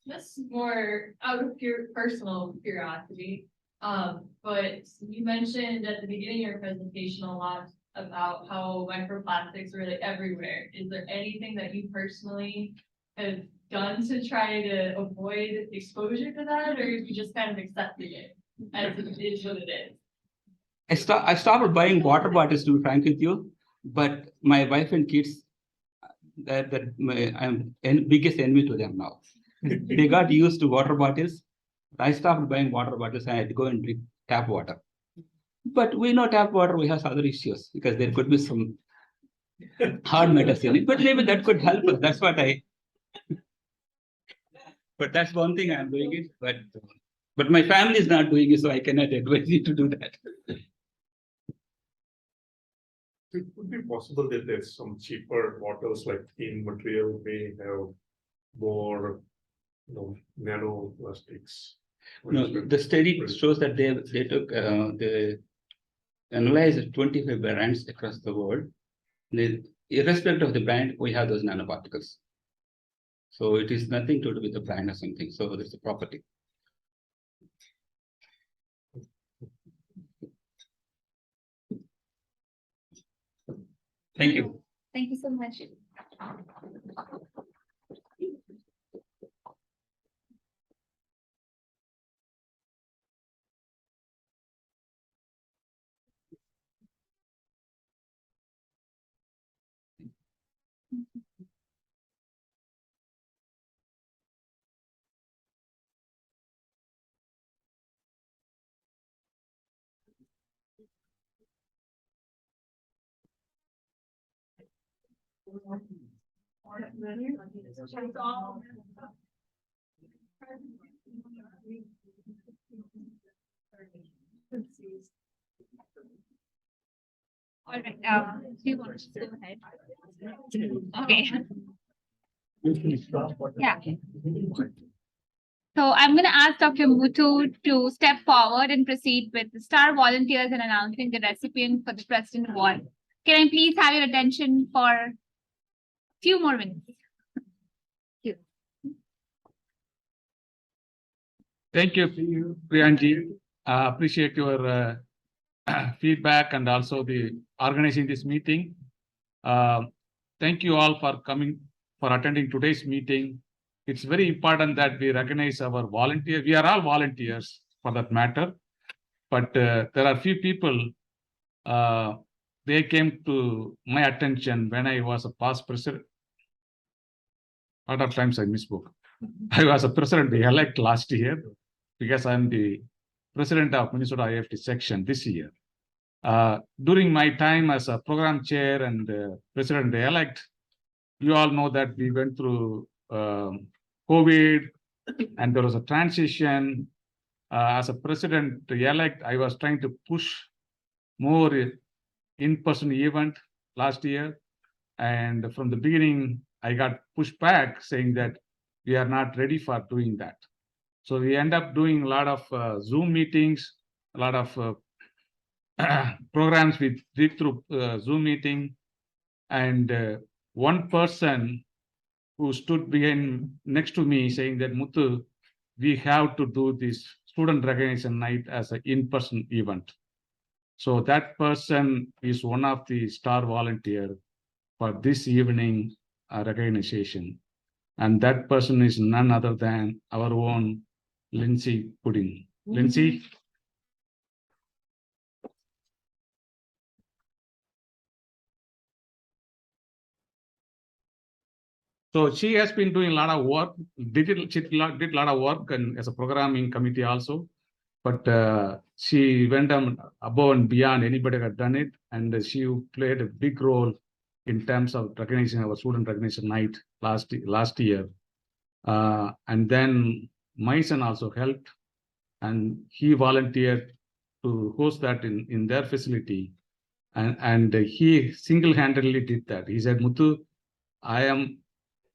Just more out of pure personal curiosity. But you mentioned at the beginning of your presentation a lot about how microplastics are like everywhere. Is there anything that you personally have done to try to avoid exposure to that, or you just kind of accepted it as it is what it is? I stopped buying water bottles, to be frank with you, but my wife and kids, I'm biggest envy to them now. They got used to water bottles. I stopped buying water bottles and I had to go and drink tap water. But we know tap water, we have other issues because there could be some hard metals in it, but maybe that could help us. That's what but that's one thing I'm doing it, but my family is not doing it, so I cannot advise you to do that. It could be possible that there's some cheaper bottles like thin material may have more, nano plastics. No, the study shows that they took they analyzed 25 brands across the world. Irrespective of the brand, we have those nanoparticles. So it is nothing to do with the brand or something. So there's a property. Thank you. Thank you so much. All right, do you want to go ahead? Okay. Yeah. So I'm going to ask Dr. Muthu to step forward and proceed with the star volunteers and announcing the recipient for the President Award. Can I please have your attention for a few more minutes? Thank you, Priyanji. Appreciate your feedback and also the organizing this meeting. Thank you all for coming, for attending today's meeting. It's very important that we recognize our volunteers. We are all volunteers for that matter, but there are few people they came to my attention when I was a past president. A lot of times I misspoke. I was a president-elect last year because I'm the president of Minnesota IFT section this year. During my time as a program chair and president-elect, you all know that we went through COVID and there was a transition. As a president-elect, I was trying to push more in-person event last year. And from the beginning, I got pushed back saying that we are not ready for doing that. So we end up doing a lot of Zoom meetings, a lot of programs we did through Zoom meeting. And one person who stood behind next to me saying that, Muthu, we have to do this student recognition night as an in-person event. So that person is one of the star volunteer for this evening recognition. And that person is none other than our own Lindsay Pudding. Lindsay? So she has been doing a lot of work, she did a lot of work and as a programming committee also, but she went above and beyond anybody had done it. And she played a big role in terms of recognizing our student recognition night last year. And then Mason also helped, and he volunteered to host that in their facility. And he single-handedly did that. He said, Muthu, I am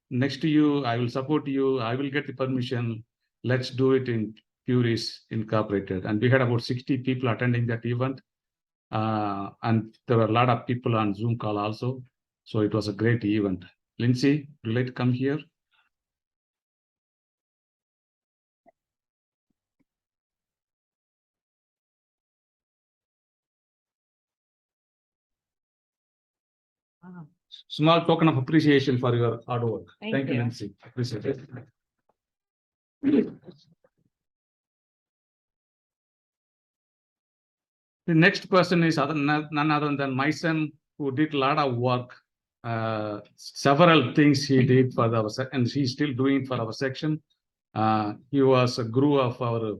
next to you, I will support you, I will get the permission. Let's do it in Puris Incorporated. And we had about 60 people attending that event. And there were a lot of people on Zoom call also. So it was a great event. Lindsay, would you like to come here? Small token of appreciation for your hard work. Thank you, Lindsay. Appreciate it. The next person is none other than my son, who did a lot of work. Several things he did for our and he's still doing for our section. He was a guru of our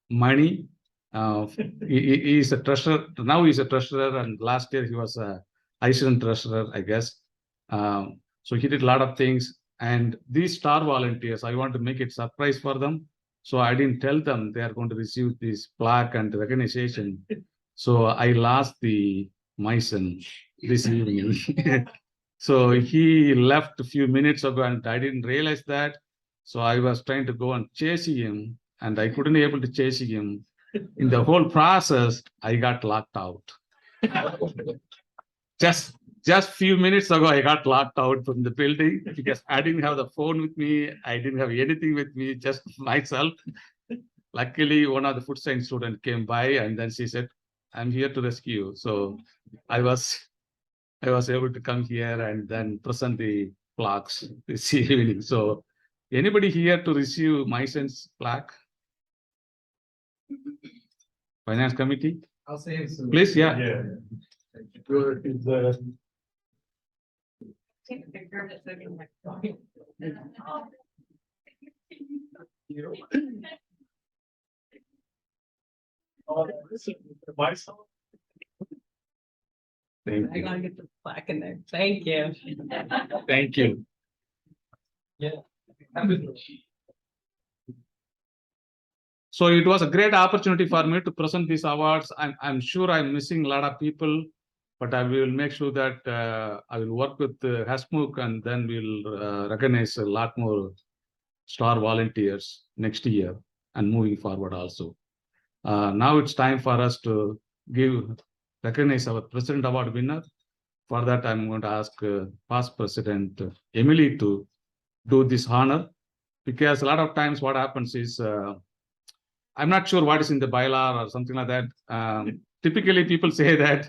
money. He is a treasurer. Now he's a treasurer, and last year he was a Iceland treasurer, I guess. So he did a lot of things. And these star volunteers, I want to make it surprise for them. So I didn't tell them they are going to receive this plaque and recognition. So I lost the Mason this evening. So he left a few minutes ago and I didn't realize that. So I was trying to go and chase him and I couldn't be able to chase him. In the whole process, I got locked out. Just few minutes ago, I got locked out from the building because I didn't have the phone with me. I didn't have anything with me, just myself. Luckily, one of the food science students came by and then she said, I'm here to rescue. So I was able to come here and then present the plaques this evening. So anybody here to receive my son's plaque? Finance committee? I'll say some. Please, yeah. Take a picture of it so you Thank I you. gotta get the plaque in there. Thank you. Thank you. So it was a great opportunity for me to present these awards. I'm sure I'm missing a lot of people, but I will make sure that I will work with Hasmukh and then we'll recognize a lot more star volunteers next year and moving forward also. Now it's time for us to recognize our President Award winner. For that, I'm going to ask past President Emily to do this honor, because a lot of times what happens is, I'm not sure what is in the bylaw or something like that. Typically, people say that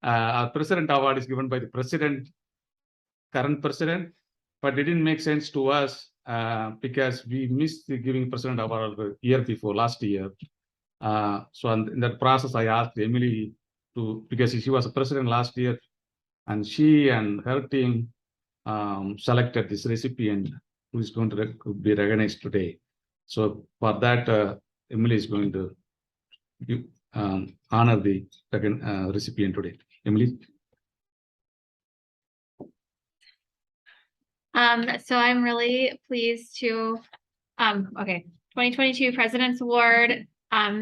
our President Award is given by the president, current president, but it didn't make sense to us because we missed the giving President Award the year before, last year. So in that process, I asked Emily because she was a president last year, and she and her team selected this recipient who is going to be recognized today. So for that, Emily is going to honor the recipient today. Emily. So I'm really pleased to, 2022 President's Award.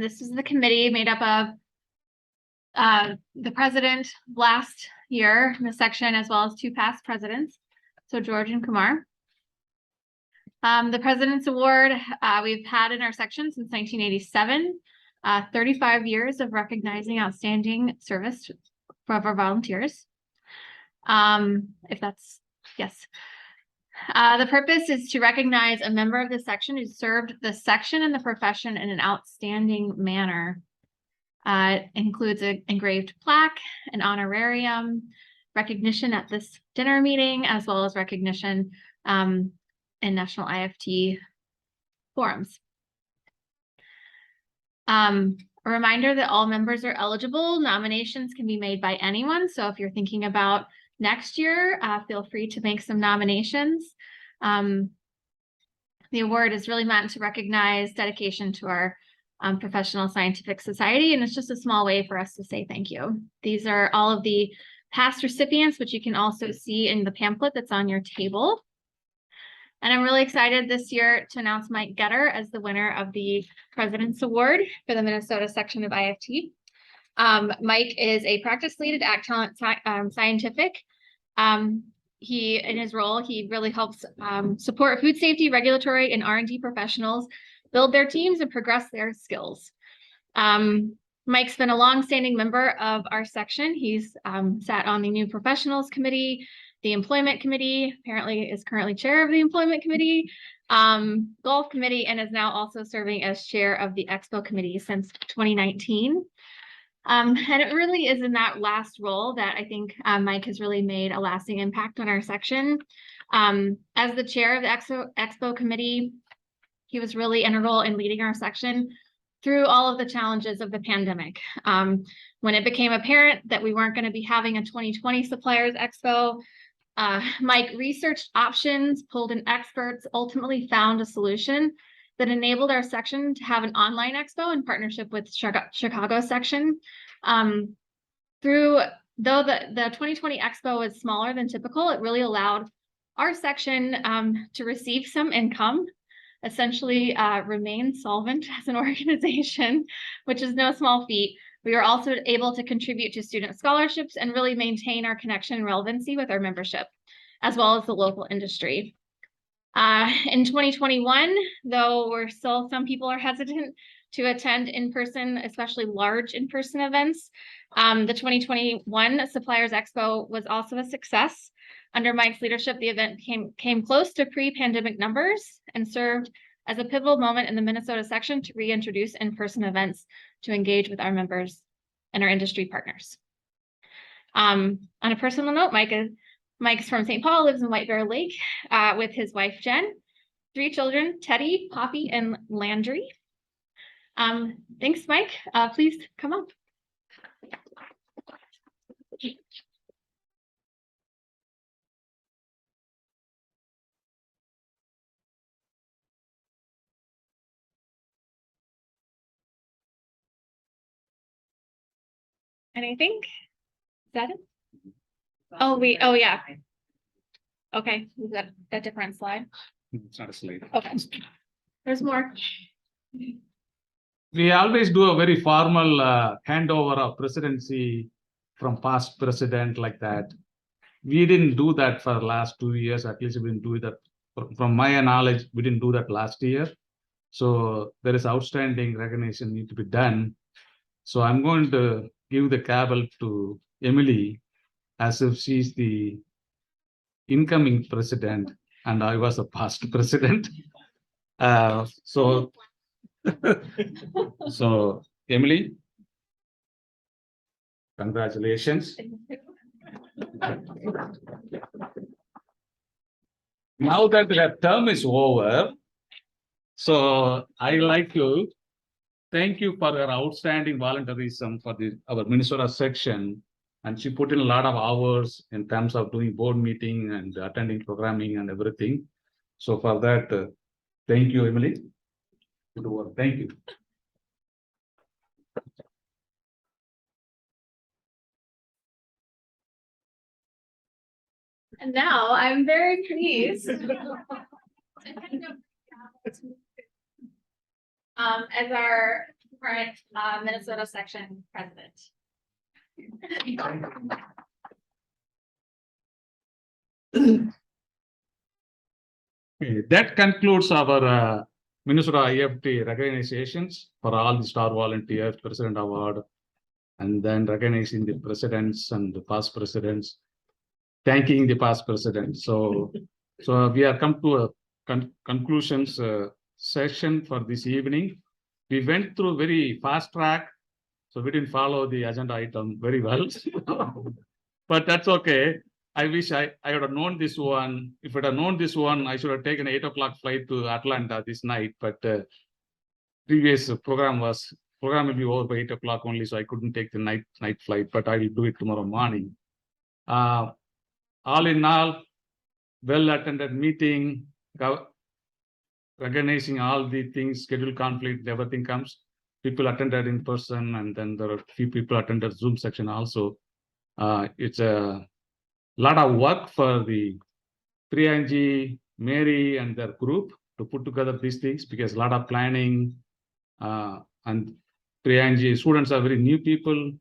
This is the committee made up of the president last year in the section, as well as 2 past presidents. So George and Kumar. The President's Award we've had in our section since 1987, 35 years of recognizing outstanding service for our volunteers. If that's, yes. The purpose is to recognize a member of the section who served the section and the profession in an outstanding manner. Includes an engraved plaque, an honorarium, recognition at this dinner meeting, as well as recognition in national IFT forums. A reminder that all members are eligible. Nominations can be made by anyone. So if you're thinking about next year, feel free to make some nominations. The award is really meant to recognize dedication to our professional scientific society, and it's just a small way for us to say thank you. These are all of the past recipients, which you can also see in the pamphlet that's on your table. And I'm really excited this year to announce Mike Getter as the winner of the President's Award for the Minnesota Section of IFT. Mike is a practice lead at Act Talent Scientific. He, in his role, he really helps support food safety, regulatory, and R&D professionals build their teams and progress their skills. Mike's been a long-standing member of our section. He's sat on the New Professionals Committee, the Employment Committee, apparently is currently chair of the Employment Committee, Golf Committee, and is now also serving as chair of the Expo Committee since 2019. And it really is in that last role that I think Mike has really made a lasting impact on our section. As the chair of the Expo Committee, he was really integral in leading our section through all of the challenges of the pandemic. When it became apparent that we weren't going to be having a 2020 Suppliers Expo, Mike researched options, pulled in experts, ultimately found a solution that enabled our section to have an online expo in partnership with Chicago section. Though the 2020 expo was smaller than typical, it really allowed our section to receive some income, essentially remain solvent as an organization, which is no small feat. We were also able to contribute to student scholarships and really maintain our connection and relevancy with our membership, as well as the local industry. In 2021, though some people are hesitant to attend in-person, especially large in-person events, the 2021 Suppliers Expo was also a success. Under Mike's leadership, the event came close to pre-pandemic numbers and served as a pivotal moment in the Minnesota section to reintroduce in-person events to engage with our members and our industry partners. On a personal note, Mike's from St. Paul, lives in White Bear Lake with his wife, Jen, 3 children, Teddy, Poppy, and Landry. Thanks, Mike. Please come up. Anything? Is that it? Oh, yeah. Okay, we've got a different slide. It's not a slide. Okay, there's more. We always do a very formal handover of presidency from past president like that. We didn't do that for the last 2 years. At least we didn't do that. From my knowledge, we didn't do that last year. So there is outstanding recognition need to be done. So I'm going to give the gavel to Emily as if she's the incoming president and I was a past president. So Emily, congratulations. Now that the term is over, so I like to thank you for your outstanding volunteerism for our Minnesota section. And she put in a lot of hours in terms of doing board meeting and attending programming and everything. So for that, thank you, Emily. Good work. Thank you. And now I'm very pleased. As our current Minnesota Section President. Okay, that concludes our Minnesota IFT recognitions for all the star volunteers, President Award, and then recognizing the presidents and the past presidents, thanking the past presidents. So we have come to a conclusions session for this evening. We went through very fast track, so we didn't follow the agenda item very well. But that's okay. I wish I would have known this one. If I'd have known this one, I should have taken 8 o'clock flight to Atlanta this night. But previous program will be over by 8 o'clock only, so I couldn't take the night flight. But I will do it tomorrow morning. All in all, well-attended meeting, recognizing all the things, schedule conflict, everything comes. People attended in person, and then there are a few people attended Zoom section also. It's a lot of work for the 3NG, Mary and their group to put together these things, because a lot of planning and 3NG students are very new people.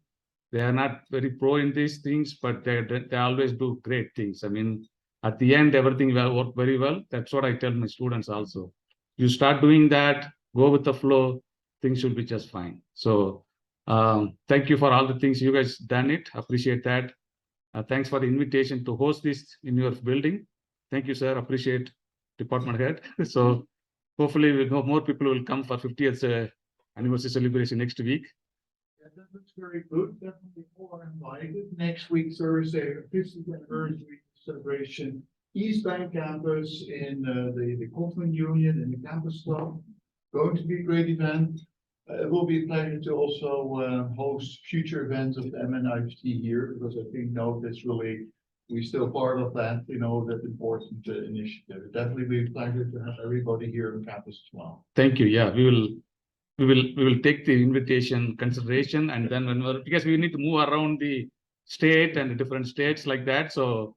They are not very pro in these things, but they always do great things. I mean, at the end, everything will work very well. That's what I tell my students also. You start doing that, go with the flow, things should be just fine. So thank you for all the things you guys done it. Appreciate that. Thanks for the invitation to host this in your building. Thank you, sir. Appreciate department head. So hopefully we know more people will come for 50th anniversary celebration next week. Yeah, that looks very good. Definitely all are invited. Next week, Thursday, 50th anniversary celebration, East Bank campus in the Conference Union and the Campus Club. Going to be a great event. It will be a pleasure to also host future events of the MNIFT here, because I think that's really, we're still part of that, that important initiative. It definitely be a pleasure to have everybody here on campus as well. Thank you. Yeah, we will take the invitation consideration, and then because we need to move around the state and the different states like that. So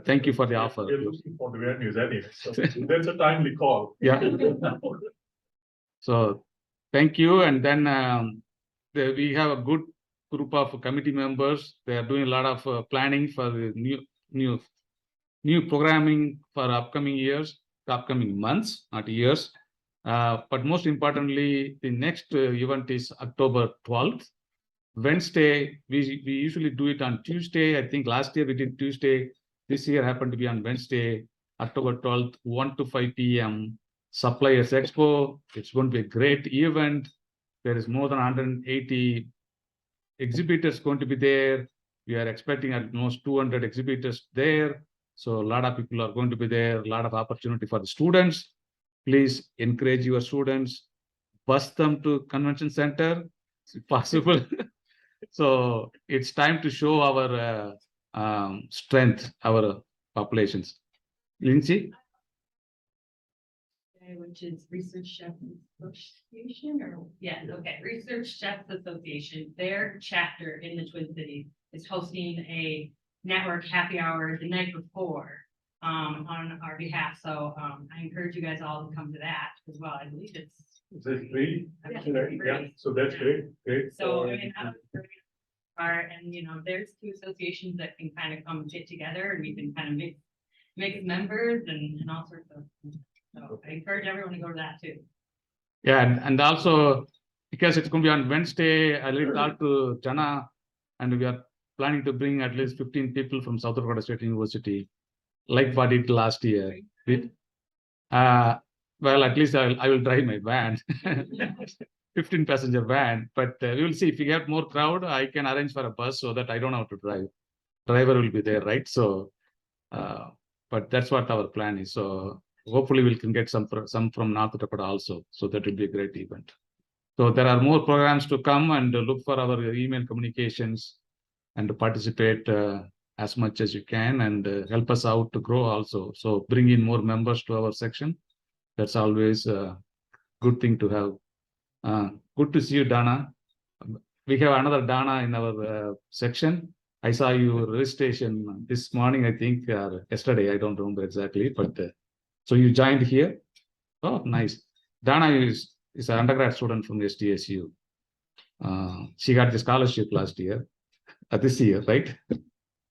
thank you for the offer. We're looking for the venues anyway, so that's a timely call. Yeah. So thank you. And then we have a good group of committee members. They are doing a lot of planning for the new programming for upcoming years, upcoming months, not years. But most importantly, the next event is October 12th. Wednesday, we usually do it on Tuesday. I think last year we did Tuesday. This year happened to be on Wednesday, October 12th, 1 to 5 p.m. Suppliers Expo. It's going to be a great event. There is more than 180 exhibitors going to be there. We are expecting at most 200 exhibitors there. So a lot of people are going to be there, a lot of opportunity for the students. Please encourage your students, bus them to convention center, if possible. So it's time to show our strength, our populations. Lindsay? Which is Research Chefs Association, or Research Chefs Association. Their chapter in the Twin Cities is hosting a network happy hour the night before on our behalf. So I encourage you guys all to come to that as well. I believe it's Is that free? Yeah. Yeah, so that's great, great. so. I mean, and there's two associations that can kind of come get together, and we can kind of make members and all sorts of. So I encourage everyone to go to that too. Yeah, and also because it's going to be on Wednesday, I will talk to Jana, and we are planning to bring at least 15 people from South Dakota State University, like what it last year. Well, at least I will drive my van, 15 passenger van, but we will see if we get more crowd, I can arrange for a bus so that I don't have to drive. Driver will be there, right? So, but that's what our plan is. So hopefully we can get some from North Dakota also. So that will be a great event. So there are more programs to come, and look for our email communications and to participate as much as you can, and help us out to grow also. So bring in more members to our section. That's always a good thing to have. Good to see you, Dana. We have another Dana in our section. I saw your registration this morning, I think, yesterday. I don't remember exactly, but so you joined here. Oh, nice. Dana is an undergrad student from SDSU. She got the scholarship last year, this year, right?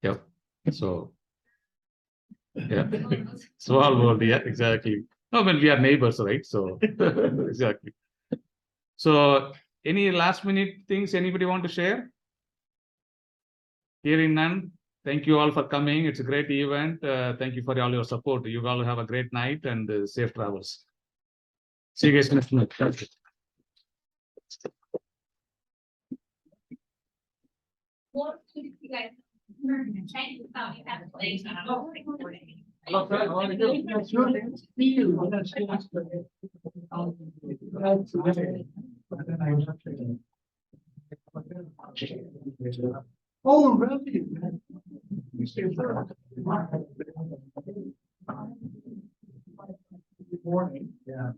Yep. So, yeah, small world. Yeah, exactly. No, when we are neighbors, right? So, exactly. So, any last minute things anybody want to share? Hearing none. Thank you all for coming. It's a great event. Thank you for all your support. You all have a great night and safe travels. See you guys next month. Thank you. Oh, really? Morning. Yeah.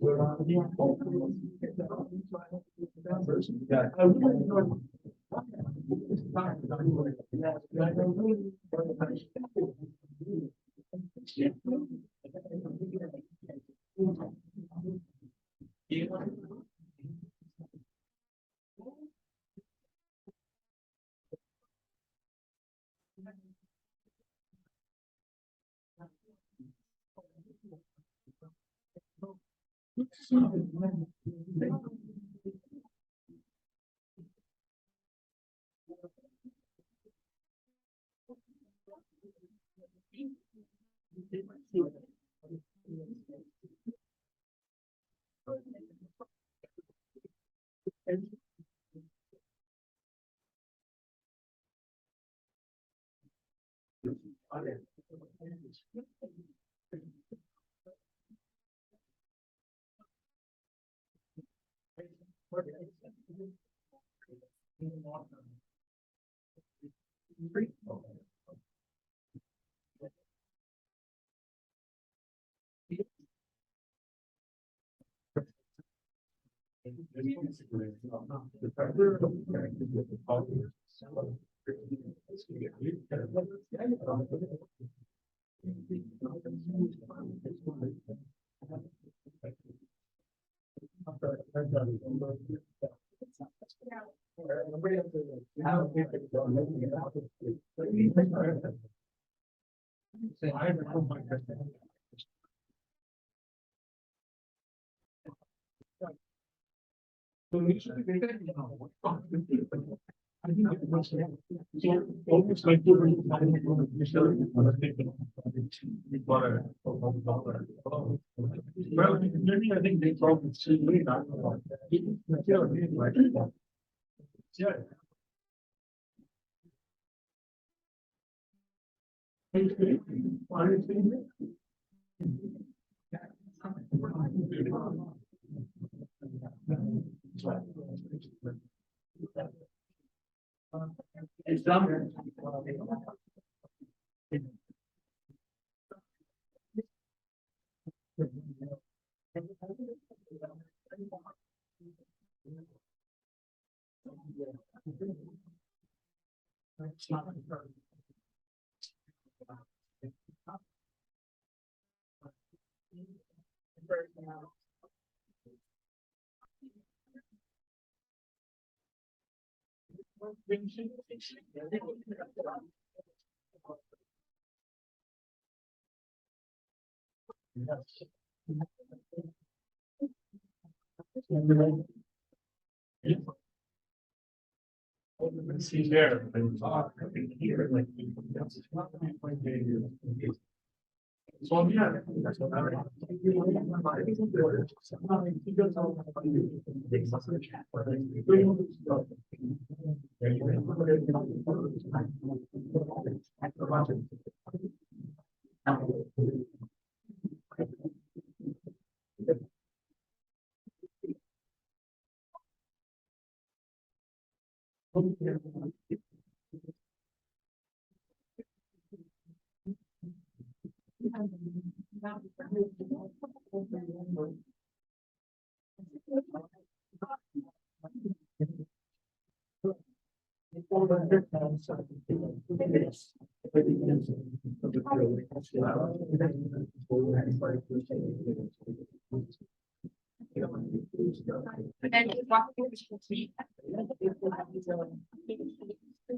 Almost like well, maybe I think they probably see me. Yeah. It's done. See there. Here, like. So, yeah. And then walk through the